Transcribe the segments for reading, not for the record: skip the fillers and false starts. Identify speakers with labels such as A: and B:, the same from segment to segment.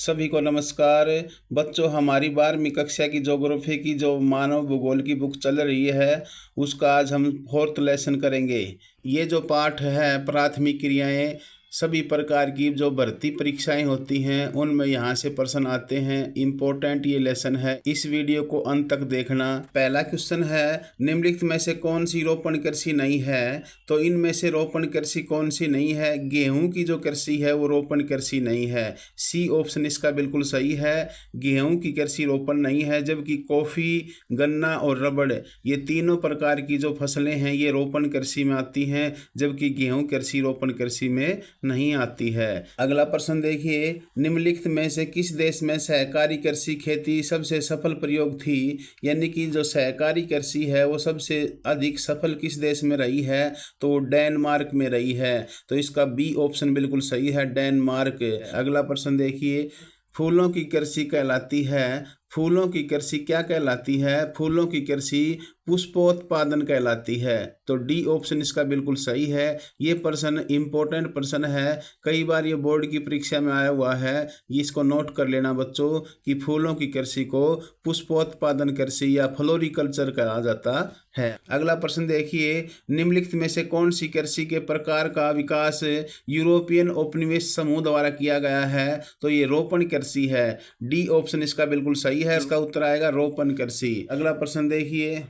A: सभी को नमस्कार। बच्चों, हमारी 12वीं कक्षा की ज्योग्राफी की जो मानव भूगोल की बुक चल रही है उसका आज हम 4th लेसन करेंगे। ये जो पाठ है प्राथमिक क्रियाएं, सभी प्रकार की जो भर्ती परीक्षाएं होती हैं उनमें यहाँ से प्रश्न आते हैं। इम्पोर्टेंट ये लेसन है, इस वीडियो को अंत तक देखना। पहला क्वेश्चन है, निम्नलिखित में से कौन सी रोपण कृषि नहीं है? तो इनमें से रोपण कृषि कौन सी नहीं है? गेहूं की जो कृषि है वो रोपण कृषि नहीं है। सी ऑप्शन इसका बिल्कुल सही है, गेहूं की कृषि रोपण नहीं है। जबकि कॉफ़ी, गन्ना और रबड़ ये तीनों प्रकार की जो फसलें हैं ये रोपण कृषि में आती हैं, जबकि गेहूं कृषि रोपण कृषि में नहीं आती है। अगला प्रश्न देखिए, निम्नलिखित में से किस देश में सहकारी कृषि खेती सबसे सफल प्रयोग थी? यानी कि जो सहकारी कृषि है वो सबसे अधिक सफल किस देश में रही है? तो डेनमार्क में रही है। तो इसका बी ऑप्शन बिल्कुल सही है, डेनमार्क। अगला प्रश्न देखिए, फूलों की कृषि कहलाती है। फूलों की कृषि क्या कहलाती है? फूलों की कृषि पुष्पोत्पादन कहलाती है। तो डी ऑप्शन इसका बिल्कुल सही है। ये प्रश्न इम्पोर्टेंट प्रश्न है, कई बार ये बोर्ड की परीक्षा में आया हुआ है, इसको नोट कर लेना बच्चों कि फूलों की कृषि को पुष्पोत्पादन कृषि या फ्लोरिकल्चर कहा जाता है। अगला प्रश्न देखिए, निम्नलिखित में से कौन सी कृषि के प्रकार का विकास यूरोपियन उपनिवेश समूह द्वारा किया गया है? तो ये रोपण कृषि है। डी ऑप्शन इसका बिल्कुल सही है, इसका उत्तर आएगा रोपण कृषि। अगला प्रश्न देखिए,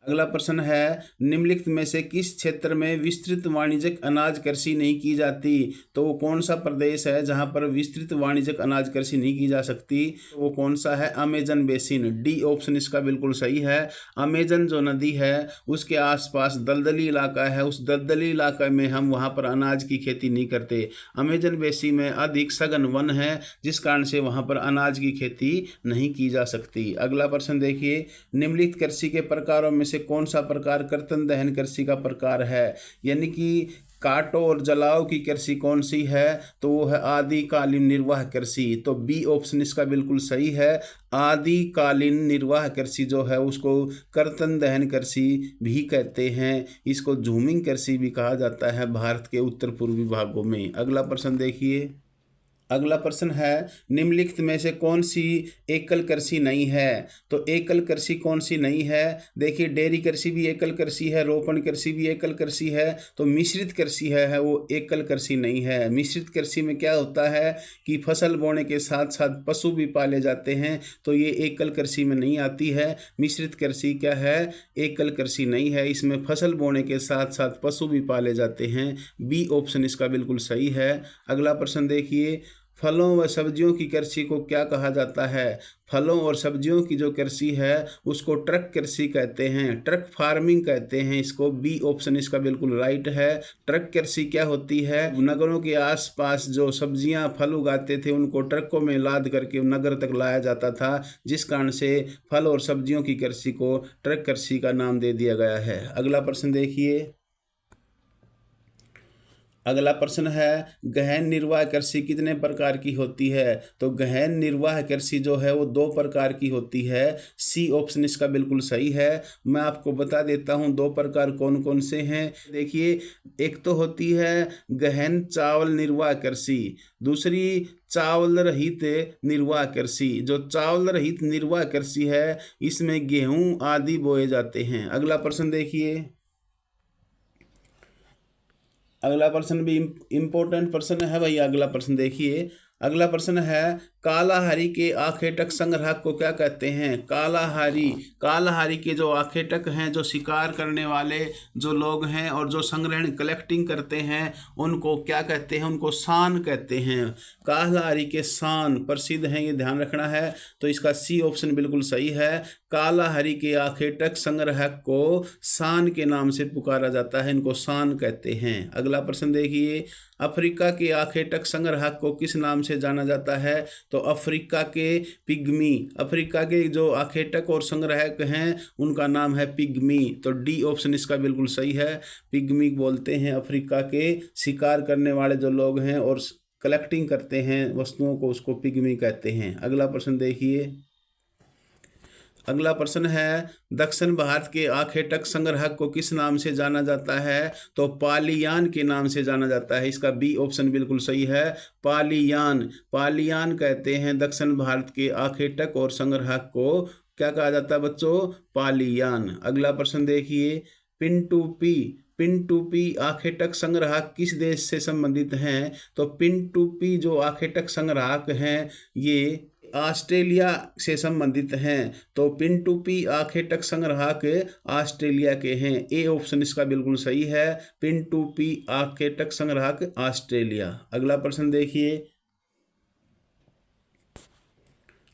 A: अगला प्रश्न है, निम्नलिखित में से किस क्षेत्र में विस्तृत वाणिज्यिक अनाज कृषि नहीं की जाती? तो वो कौन सा प्रदेश है जहां पर विस्तृत वाणिज्यिक अनाज कृषि नहीं की जा सकती? तो वो कौन सा है? Amazon basin. डी ऑप्शन इसका बिल्कुल सही है। अमेजन जो नदी है उसके आसपास दलदली इलाका है, उस दलदली इलाके में हम वहां पर अनाज की खेती नहीं करते। अमेजन बेसिन में अधिक सघन वन है जिस कारण से वहां पर अनाज की खेती नहीं की जा सकती। अगला प्रश्न देखिए, निम्नलिखित कृषि के प्रकारों में से कौन सा प्रकार कर्तन दहन कृषि का प्रकार है? यानी कि काटो और जलाओ की कृषि कौन सी है? तो वो है आदिकालीन निर्वाह कृषि। तो बी ऑप्शन इसका बिल्कुल सही है। आदिकालीन निर्वाह कृषि जो है उसको कर्तन दहन कृषि भी कहते हैं। इसको झूमिंग कृषि भी कहा जाता है भारत के उत्तर पूर्वी भागों में। अगला प्रश्न देखिए, अगला प्रश्न है, निम्नलिखित में से कौन सी एकल कृषि नहीं है? तो एकल कृषि कौन सी नहीं है? देखिए, डेयरी कृषि भी एकल कृषि है, रोपण कृषि भी एकल कृषि है। तो मिश्रित कृषि है वो एकल कृषि नहीं है। मिश्रित कृषि में क्या होता है कि फसल बोने के साथ साथ पशु भी पाले जाते हैं, तो ये एकल कृषि में नहीं आती है। मिश्रित कृषि क्या है? एकल कृषि नहीं है। इसमें फसल बोने के साथ साथ पशु भी पाले जाते हैं। बी ऑप्शन इसका बिल्कुल सही है। अगला प्रश्न देखिए, फलों व सब्जियों की कृषि को क्या कहा जाता है? फलों और सब्जियों की जो कृषि है उसको ट्रक कृषि कहते हैं, ट्रक फार्मिंग कहते हैं इसको। बी ऑप्शन इसका बिल्कुल राइट है। ट्रक कृषि क्या होती है? नगरों के आसपास जो सब्जियां फल उगाते थे उनको ट्रकों में लाद करके नगर तक लाया जाता था, जिस कारण से फल और सब्जियों की कृषि को ट्रक कृषि का नाम दे दिया गया है। अगला प्रश्न देखिए, अगला प्रश्न है, गहन निर्वाह कृषि कितने प्रकार की होती है? तो गहन निर्वाह कृषि जो है वो 2 प्रकार की होती है। सी ऑप्शन इसका बिल्कुल सही है। मैं आपको बता देता हूँ 2 प्रकार कौन कौन से हैं। देखिए, एक तो होती है गहन चावल निर्वाह कृषि, दूसरी चावल रहित निर्वाह कृषि। जो चावल रहित निर्वाह कृषि है इसमें गेहूं आदि बोए जाते हैं। अगला प्रश्न देखिए, अगला प्रश्न भी इम्पोर्टेंट प्रश्न है भैया। अगला प्रश्न देखिए, अगला प्रश्न है, कालाहारी के आखेटक संग्रह को क्या कहते हैं? कालाहारी के जो आखेटक हैं, जो शिकार करने वाले जो लोग हैं और जो संग्रहण कलेक्टिंग करते हैं उनको क्या कहते हैं? उनको शान कहते हैं। कालाहारी के शान प्रसिद्ध हैं, ये ध्यान रखना है। तो इसका सी ऑप्शन बिल्कुल सही है। कालाहारी के आखेटक संग्रह को शान के नाम से पुकारा जाता है, इनको शान कहते हैं। अगला प्रश्न देखिए, अफ्रीका के आखेटक संग्रह को किस नाम से जाना जाता है? तो अफ्रीका के पिग्मी। अफ्रीका के जो आखेटक और संग्राहक हैं उनका नाम है पिग्मी। तो डी ऑप्शन इसका बिल्कुल सही है। पिग्मी बोलते हैं अफ्रीका के शिकार करने वाले जो लोग हैं और कलेक्टिंग करते हैं वस्तुओं को, उसको पिग्मी कहते हैं। अगला प्रश्न देखिए, अगला प्रश्न है, दक्षिण भारत के आखेटक संग्रहक को किस नाम से जाना जाता है? तो पालियान के नाम से जाना जाता है। इसका बी ऑप्शन बिल्कुल सही है, पालियान। पालियान कहते हैं दक्षिण भारत के आखेटक और संग्रहक को। क्या कहा जाता है बच्चों? पालियान। अगला प्रश्न देखिए, पिंटूपी। पिंटूपी आखेटक संग्राहक किस देश से संबंधित हैं? तो पिंटूपी जो आखेटक संग्राहक हैं ये ऑस्ट्रेलिया से संबंधित हैं। तो पिंटूपी आखेटक संग्राहक ऑस्ट्रेलिया के हैं। ए ऑप्शन इसका बिल्कुल सही है, पिंटूपी आखेटक संग्राहक ऑस्ट्रेलिया। अगला प्रश्न देखिए,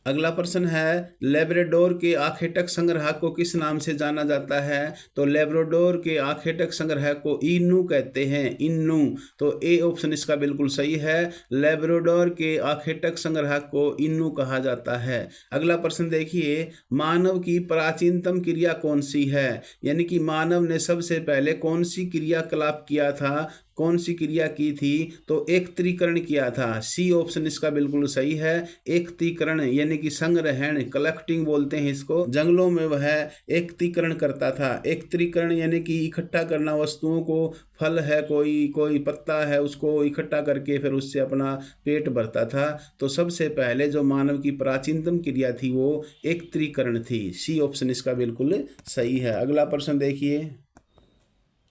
A: अगला प्रश्न है, लेब्राडोर के आखेटक संग्राहक को किस नाम से जाना जाता है? तो लेब्राडोर के आखेटक संग्राहक को इन्नू कहते हैं, इन्नू। तो ए ऑप्शन इसका बिल्कुल सही है, लेब्राडोर के आखेटक संग्राहक को इन्नू कहा जाता है। अगला प्रश्न देखिए, मानव की प्राचीनतम क्रिया कौन सी है? यानी कि मानव ने सबसे पहले कौन सी क्रियाकलाप किया था, कौन सी क्रिया की थी? तो एकत्रीकरण किया था। सी ऑप्शन इसका बिल्कुल सही है, एकत्रीकरण यानी कि संग्रहण, कलेक्टिंग बोलते हैं इसको। जंगलों में वह एकत्रीकरण करता था। एकत्रीकरण यानी कि इकट्ठा करना वस्तुओं को, फल है कोई पत्ता है उसको इकट्ठा करके फिर उससे अपना पेट भरता था। तो सबसे पहले जो मानव की प्राचीनतम क्रिया थी वो एकत्रीकरण थी। सी ऑप्शन इसका बिल्कुल सही है। अगला प्रश्न देखिए,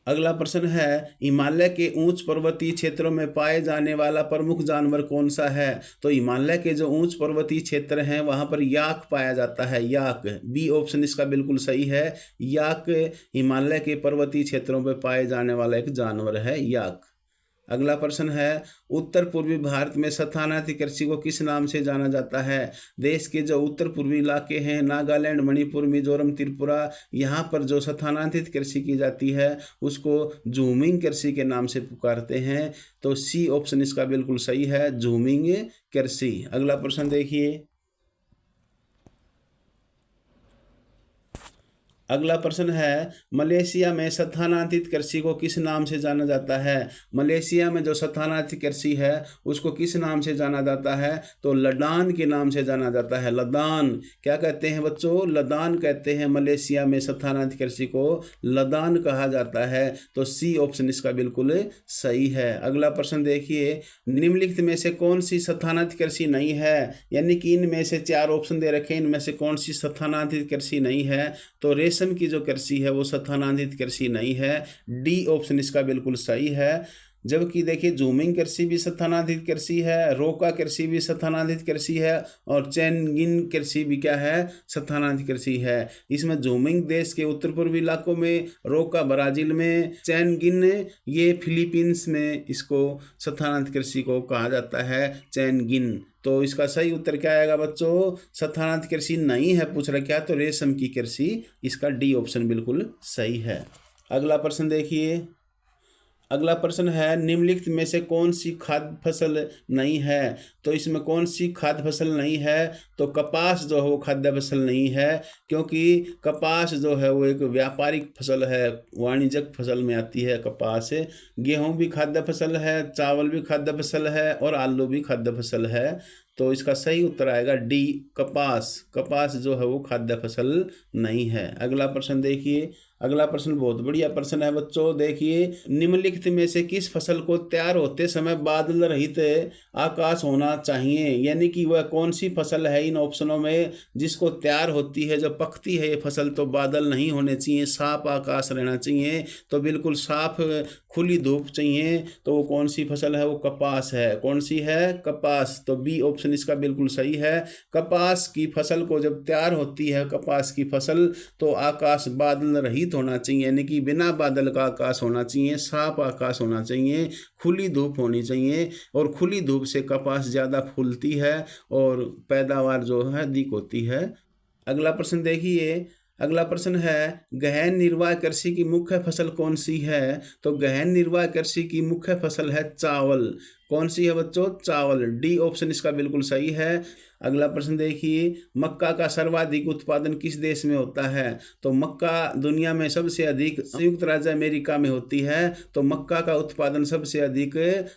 A: अगला प्रश्न है, हिमालय के उच्च पर्वतीय क्षेत्रों में पाए जाने वाला प्रमुख जानवर कौन सा है? तो हिमालय के जो उच्च पर्वतीय क्षेत्र हैं वहां पर याक पाया जाता है, याक। बी ऑप्शन इसका बिल्कुल सही है, याक हिमालय के पर्वतीय क्षेत्रों में पाए जाने वाला एक जानवर है, याक। अगला प्रश्न है, उत्तर पूर्वी भारत में स्थानांतरित कृषि को किस नाम से जाना जाता है? देश के जो उत्तर पूर्वी इलाके हैं, नागालैंड, मणिपुर, मिजोरम, त्रिपुरा, यहाँ पर जो स्थानांतरित कृषि की जाती है उसको झूमिंग कृषि के नाम से पुकारते हैं। तो सी ऑप्शन इसका बिल्कुल सही है, झूमिंग कृषि। अगला प्रश्न देखिए, अगला प्रश्न है, मलेशिया में स्थानांतरित कृषि को किस नाम से जाना जाता है? मलेशिया में जो स्थानांतरित कृषि है उसको किस नाम से जाना जाता है? तो लदान के नाम से जाना जाता है, लदान। क्या कहते हैं बच्चों? लदान कहते हैं। मलेशिया में स्थानांतरित कृषि को लदान कहा जाता है। तो सी ऑप्शन इसका बिल्कुल सही है। अगला प्रश्न देखिए, निम्नलिखित में से कौन सी स्थानांतरित कृषि नहीं है? यानी कि इनमें से चार ऑप्शन दे रखे हैं, इनमें से कौन सी स्थानांतरित कृषि नहीं है? तो रेशम की जो कृषि है वो स्थानांतरित कृषि नहीं है। डी ऑप्शन इसका बिल्कुल सही है। जबकि देखिए झूमिंग कृषि भी स्थानांतरित कृषि है, रोका कृषि भी स्थानांतरित कृषि है और चैनगिन कृषि भी क्या है? स्थानांतरित कृषि है। इसमें झूमिंग देश के उत्तर पूर्वी इलाकों में, रोका ब्राजील में, चैनगिन ये फिलीपींस में इसको स्थानांतरित कृषि को कहा जाता है, चैनगिन। तो इसका सही उत्तर क्या आएगा बच्चों? स्थानांतरित कृषि नहीं है पूछ रखा, तो रेशम की कृषि, इसका डी ऑप्शन बिल्कुल सही है। अगला प्रश्न देखिए, अगला प्रश्न है, निम्नलिखित में से कौन सी खाद्य फसल नहीं है? तो इसमें कौन सी खाद्य फसल नहीं है? तो कपास जो है वो खाद्य फसल नहीं है, क्योंकि कपास जो है वो एक व्यापारिक फसल है, वाणिज्यिक फसल में आती है कपास। गेहूं भी खाद्य फसल है, चावल भी खाद्य फसल है और आलू भी खाद्य फसल है। तो इसका सही उत्तर आएगा डी, कपास। कपास जो है वो खाद्य फसल नहीं है। अगला प्रश्न देखिए, अगला प्रश्न बहुत बढ़िया प्रश्न है बच्चों। देखिए, निम्नलिखित में से किस फसल को तैयार होते समय बादल रहित आकाश होना चाहिए? यानी कि वह कौन सी फसल है इन ऑप्शनों में जिसको तैयार होती है, जब पकती है ये फसल तो बादल नहीं होने चाहिए, साफ आकाश रहना चाहिए। तो बिल्कुल साफ खुली धूप चाहिए। तो वो कौन सी फसल है? वो कपास है। कौन सी है? कपास। तो बी ऑप्शन इसका बिल्कुल सही है। कपास की फसल को जब तैयार होती है, कपास की फसल, तो आकाश बादल रहित होना चाहिए, यानी कि बिना बादल का आकाश होना चाहिए, साफ आकाश होना चाहिए, खुली धूप होनी चाहिए। और खुली धूप से कपास ज़्यादा फूलती है और पैदावार जो है अधिक होती है। अगला प्रश्न देखिए, अगला प्रश्न है, गहन निर्वाह कृषि की मुख्य फसल कौन सी है? तो गहन निर्वाह कृषि की मुख्य फसल है चावल। कौन सी है बच्चों? चावल। डी ऑप्शन इसका बिल्कुल सही है। अगला प्रश्न देखिए, मक्का का सर्वाधिक उत्पादन किस देश में होता है? तो मक्का दुनिया में सबसे अधिक संयुक्त राज्य अमेरिका में होती है। तो मक्का का उत्पादन सबसे अधिक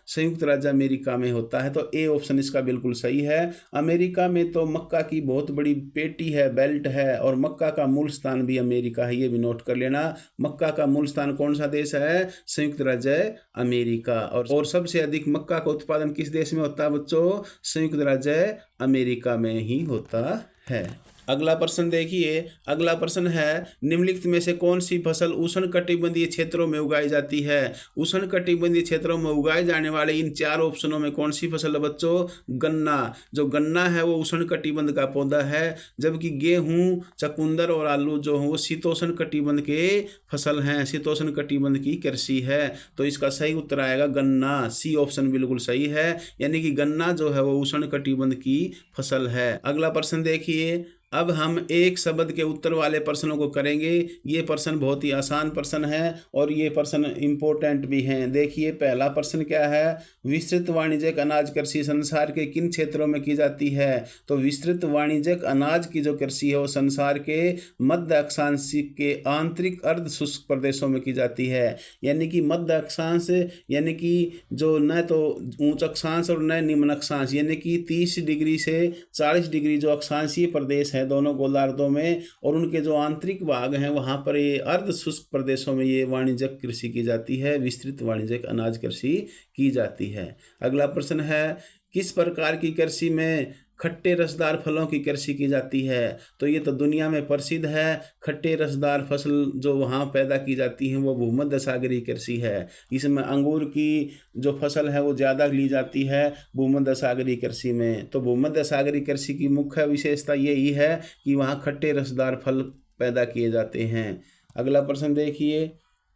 A: संयुक्त राज्य अमेरिका में होता है। तो ए ऑप्शन इसका बिल्कुल सही है। अमेरिका में तो मक्का की बहुत बड़ी पेटी है, बेल्ट है, और मक्का का मूल स्थान भी अमेरिका है, ये भी नोट कर लेना। मक्का का मूल स्थान कौन सा देश है? संयुक्त राज्य अमेरिका। और सबसे अधिक मक्का का उत्पादन किस देश में होता है बच्चों? संयुक्त राज्य अमेरिका में ही होता है। अगला प्रश्न देखिए, अगला प्रश्न है, निम्नलिखित में से कौन सी फसल उष्णकटिबंधीय क्षेत्रों में उगाई जाती है? उष्णकटिबंधीय क्षेत्रों में उगाए जाने वाले इन 4 ऑप्शनों में कौन सी फसल है बच्चों? गन्ना। जो गन्ना है वो उष्णकटिबंध का पौधा है, जबकि गेहूं, चकुंदर और आलू जो है वो शीतोष्ण कटिबंध के फसल हैं, शीतोष्ण कटिबंध की कृषि है। तो इसका सही उत्तर आएगा गन्ना। सी ऑप्शन बिल्कुल सही है, यानी कि गन्ना जो है वो उष्णकटिबंध की फसल है। अगला प्रश्न देखिए, अब हम एक शब्द के उत्तर वाले प्रश्नों को करेंगे। ये प्रश्न बहुत ही आसान प्रश्न है और ये प्रश्न इम्पोर्टेंट भी हैं। देखिए पहला प्रश्न क्या है? विस्तृत वाणिज्यिक अनाज कृषि संसार के किन क्षेत्रों में की जाती है? तो विस्तृत वाणिज्यिक अनाज की जो कृषि है वो संसार के मध्य अक्षांश के आंतरिक अर्ध शुष्क प्रदेशों में की जाती है। यानी कि मध्य अक्षांश यानी कि जो न तो ऊंच अक्षांश और न निम्न अक्षांश, यानी कि 30 डिग्री से 40 डिग्री जो अक्षांशीय प्रदेश है दोनों गोलार्धों में, और उनके जो आंतरिक भाग हैं वहां पर ये अर्ध शुष्क प्रदेशों में ये वाणिज्यिक कृषि की जाती है, विस्तृत वाणिज्यिक अनाज कृषि की जाती है। अगला प्रश्न है, किस प्रकार की कृषि में खट्टे रसदार फलों की कृषि की जाती है? तो ये तो दुनिया में प्रसिद्ध है। खट्टे रसदार फसल जो वहाँ पैदा की जाती है वो भूमध्य सागरीय कृषि है। इसमें अंगूर की जो फसल है वो ज़्यादा ली जाती है भूमध्य सागरीय कृषि में। तो भूमध्य सागरीय कृषि की मुख्य विशेषता यही है कि वहाँ खट्टे रसदार फल पैदा किए जाते हैं। अगला प्रश्न देखिए,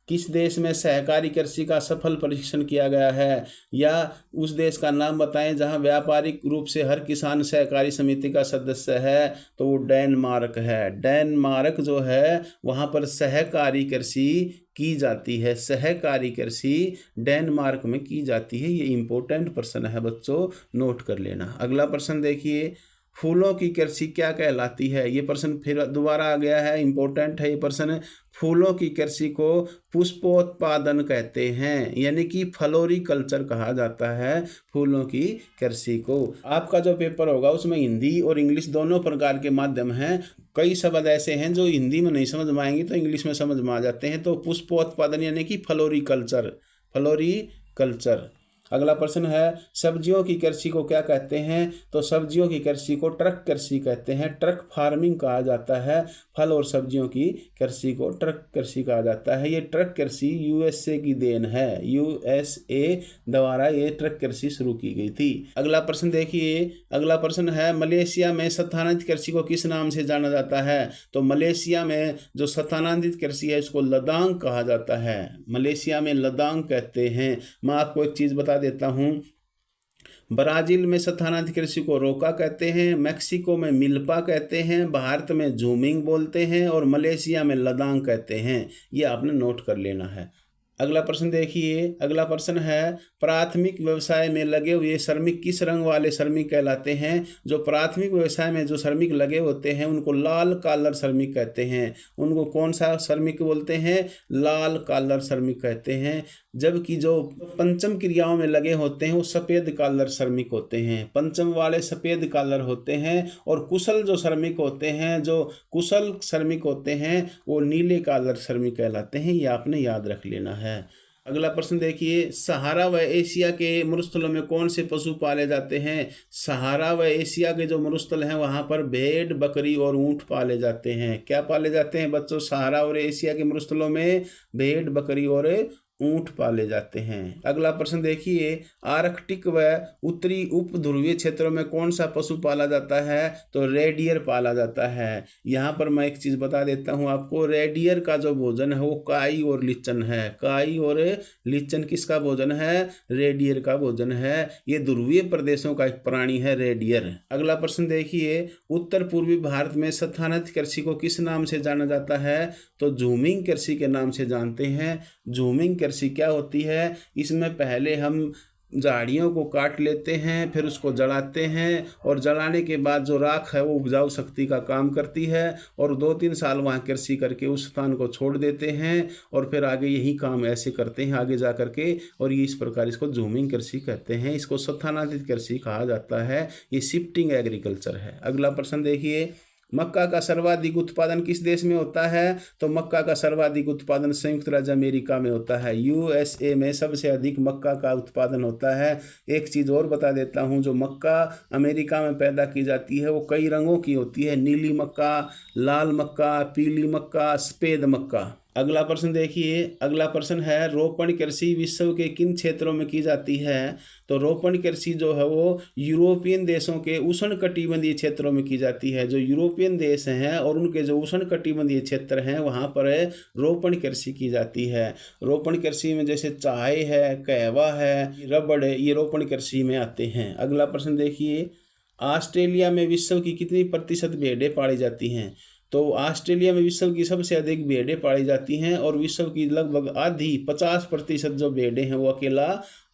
A: किस देश में सहकारी कृषि का सफल परीक्षण किया गया है? या उस देश का नाम बताएं जहां व्यापारिक रूप से हर किसान सहकारी समिति का सदस्य है। तो वो डेनमार्क है। डेनमार्क जो है वहां पर सहकारी कृषि की जाती है। सहकारी कृषि डेनमार्क में की जाती है। ये इंपॉर्टेंट प्रश्न है बच्चों, नोट कर लेना। अगला प्रश्न देखिए, फूलों की कृषि क्या कहलाती है? ये प्रश्न फिर दोबारा आ गया है, इंपॉर्टेंट है ये प्रश्न। फूलों की कृषि को पुष्पोत्पादन कहते हैं, यानी कि फ्लोरिकल्चर कहा जाता है फूलों की कृषि को। आपका जो पेपर होगा उसमें हिंदी और इंग्लिश दोनों प्रकार के माध्यम हैं। कई शब्द ऐसे हैं जो हिंदी में नहीं समझ में आएंगे तो इंग्लिश में समझ में आ जाते हैं। तो पुष्पोत्पादन यानी कि फ्लोरिकल्चर, फ्लोरिकल्चर। अगला प्रश्न है, सब्जियों की कृषि को क्या कहते हैं? तो सब्जियों की कृषि को ट्रक कृषि कहते हैं, ट्रक फार्मिंग कहा जाता है। फल और सब्जियों की कृषि को ट्रक कृषि कहा जाता है। ये ट्रक कृषि यूएसए की देन है, यूएसए द्वारा ये ट्रक कृषि शुरू की गई थी। अगला प्रश्न देखिए, अगला प्रश्न है, मलेशिया में स्थानांतरित कृषि को किस नाम से जाना जाता है? तो मलेशिया में जो स्थानांतरित कृषि है इसको लदांग कहा जाता है। मलेशिया में लदांग कहते हैं। मैं आपको एक चीज़ बता देता हूँ, ब्राजील में स्थानांतरित कृषि को रोका कहते हैं, मेक्सिको में मिल्पा कहते हैं, भारत में जूमिंग बोलते हैं और मलेशिया में लदांग कहते हैं। ये आपने नोट कर लेना है। अगला प्रश्न देखिए, अगला प्रश्न है, प्राथमिक व्यवसाय में लगे हुए श्रमिक किस रंग वाले श्रमिक कहलाते हैं? जो प्राथमिक व्यवसाय में जो श्रमिक लगे होते हैं उनको लाल कॉलर श्रमिक कहते हैं। उनको कौन सा श्रमिक बोलते हैं? लाल कॉलर श्रमिक कहते हैं। जबकि जो पंचम क्रियाओं में लगे होते हैं वो सफ़ेद कॉलर श्रमिक होते हैं। पंचम वाले सफ़ेद कॉलर होते हैं और कुशल जो श्रमिक होते हैं, जो कुशल श्रमिक होते हैं वो नीले कॉलर श्रमिक कहलाते हैं। ये आपने याद रख लेना है। अगला प्रश्न देखिए, सहारा व एशिया के मरुस्थलों में कौन से पशु पाले जाते हैं? सहारा व एशिया के जो मरुस्थल हैं वहाँ पर भेड़, बकरी और ऊँट पाले जाते हैं। क्या पाले जाते हैं बच्चों? सहारा और एशिया के मरुस्थलों में भेड़, बकरी और ऊँट पाले जाते हैं। अगला प्रश्न देखिए, आर्कटिक व उत्तरी उप ध्रुवीय क्षेत्रों में कौन सा पशु पाला जाता है? तो रेडियर पाला जाता है। यहाँ पर मैं एक चीज़ बता देता हूँ आपको, रेडियर का जो भोजन है वो काई और लिच्चन है। काई और लिच्चन किसका भोजन है? रेडियर का भोजन है। ये ध्रुवीय प्रदेशों का एक प्राणी है रेडियर। अगला प्रश्न देखिए, उत्तर पूर्वी भारत में स्थानांतरित कृषि को किस नाम से जाना जाता है? तो झूमिंग कृषि के नाम से जानते हैं। झूमिंग कृषि क्या होती है? इसमें पहले हम झाड़ियों को काट लेते हैं, फिर उसको जलाते हैं और जलाने के बाद जो राख है वो उपजाऊ शक्ति का काम करती है और 2-3 साल वहाँ कृषि करके उस स्थान को छोड़ देते हैं और फिर आगे यही काम ऐसे करते हैं आगे जा करके। और ये इस प्रकार इसको जूमिंग कृषि कहते हैं, इसको स्थानांतरित कृषि कहा जाता है। ये शिफ्टिंग एग्रीकल्चर है। अगला प्रश्न देखिए, मक्का का सर्वाधिक उत्पादन किस देश में होता है? तो मक्का का सर्वाधिक उत्पादन संयुक्त राज्य अमेरिका में होता है। यूएसए में सबसे अधिक मक्का का उत्पादन होता है। एक चीज़ और बता देता हूँ, जो मक्का अमेरिका में पैदा की जाती है वो कई रंगों की होती है, नीली मक्का, लाल मक्का, पीली मक्का, सफ़ेद मक्का। अगला प्रश्न देखिए, अगला प्रश्न है रोपण कृषि विश्व के किन क्षेत्रों में की जाती है? तो रोपण कृषि जो है वो यूरोपियन देशों के उष्णकटिबंधीय क्षेत्रों में की जाती है। जो यूरोपियन देश हैं और उनके जो उष्णकटिबंधीय क्षेत्र हैं वहाँ पर रोपण कृषि की जाती है। रोपण कृषि में जैसे चाय है, कहवा है, रबड़ है, ये रोपण कृषि में आते हैं। अगला प्रश्न देखिए, ऑस्ट्रेलिया में विश्व की कितनी प्रतिशत भेड़ें पाली जाती हैं? तो ऑस्ट्रेलिया में विश्व की सबसे अधिक भेड़ें पाली जाती हैं और विश्व की लगभग आधी 50% जो भेड़ें हैं वो अकेला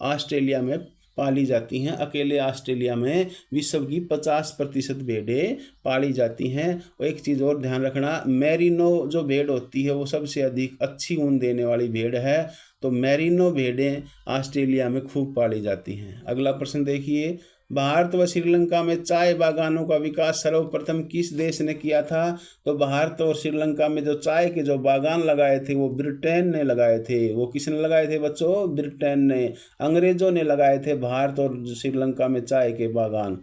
A: ऑस्ट्रेलिया में पाली जाती हैं। अकेले ऑस्ट्रेलिया में विश्व की 50% भेड़ें पाली जाती हैं। और एक चीज़ और ध्यान रखना, मेरिनो जो भेड़ होती है वो सबसे अधिक अच्छी ऊन देने वाली भेड़ है। तो मेरिनो भेड़ें ऑस्ट्रेलिया में खूब पाली जाती हैं। अगला प्रश्न देखिए, भारत व श्रीलंका में चाय बागानों का विकास सर्वप्रथम किस देश ने किया था? तो भारत और श्रीलंका में जो चाय के जो बागान लगाए थे वो ब्रिटेन ने लगाए थे। वो किसने लगाए थे बच्चों? ब्रिटेन ने, अंग्रेजों ने लगाए थे भारत और श्रीलंका में चाय के बागान।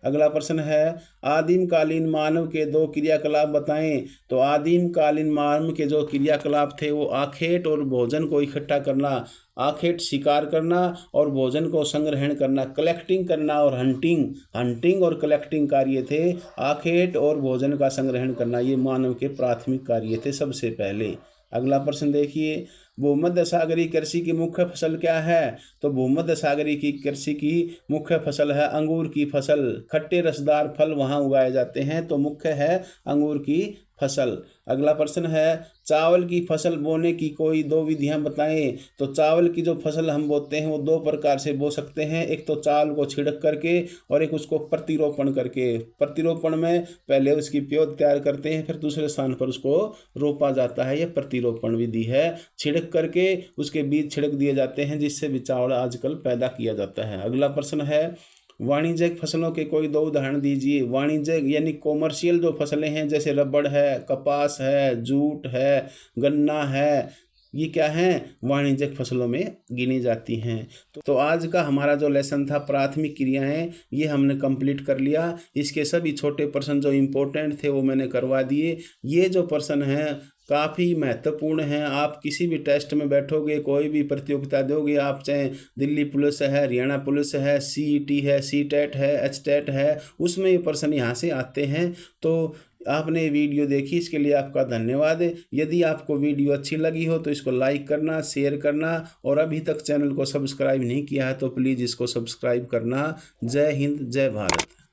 A: अगला प्रश्न है, आदिम कालीन मानव के 2 क्रियाकलाप बताएं। तो आदिम कालीन मानव के जो क्रियाकलाप थे वो आखेट और भोजन को इकट्ठा करना, आखेट शिकार करना और भोजन को संग्रहण करना, कलेक्टिंग करना और हंटिंग और कलेक्टिंग कार्य थे। आखेट और भोजन का संग्रहण करना ये मानव के प्राथमिक कार्य थे सबसे पहले। अगला प्रश्न देखिए, भूमध्य सागरीय कृषि की मुख्य फसल क्या है? तो भूमध्य सागरीय की कृषि की मुख्य फसल है अंगूर की फसल। खट्टे रसदार फल वहाँ उगाए जाते हैं, तो मुख्य है अंगूर की फसल। अगला प्रश्न है, चावल की फसल बोने की कोई 2 विधियां बताएं। तो चावल की जो फसल हम बोते हैं वो 2 प्रकार से बो सकते हैं, एक तो चावल को छिड़क करके और एक उसको प्रतिरोपण करके। प्रतिरोपण में पहले उसकी प्योद तैयार करते हैं, फिर दूसरे स्थान पर उसको रोपा जाता है, यह प्रतिरोपण विधि है। छिड़क करके उसके बीज छिड़क दिए जाते हैं जिससे भी चावल आजकल पैदा किया जाता है। अगला प्रश्न है, वाणिज्यिक फसलों के कोई 2 उदाहरण दीजिए। वाणिज्यिक यानी कॉमर्शियल जो फसलें हैं जैसे रबड़ है, कपास है, जूट है, गन्ना है, ये क्या हैं? वाणिज्यिक फसलों में गिनी जाती हैं। तो आज का हमारा जो लेसन था प्राथमिक क्रियाएं, ये हमने कंप्लीट कर लिया। इसके सभी छोटे प्रश्न जो इम्पोर्टेंट थे वो मैंने करवा दिए। ये जो प्रश्न हैं काफ़ी महत्वपूर्ण हैं। आप किसी भी टेस्ट में बैठोगे, कोई भी प्रतियोगिता दोगे, आप चाहे दिल्ली पुलिस है, हरियाणा पुलिस है, सीईटी है, सीटेट है, एचटेट है, उसमें ये प्रश्न यहाँ से आते हैं। तो आपने वीडियो देखी, इसके लिए आपका धन्यवाद। यदि आपको वीडियो अच्छी लगी हो तो इसको लाइक करना, शेयर करना और अभी तक चैनल को सब्सक्राइब नहीं किया है तो प्लीज़ इसको सब्सक्राइब करना। जय हिंद, जय भारत।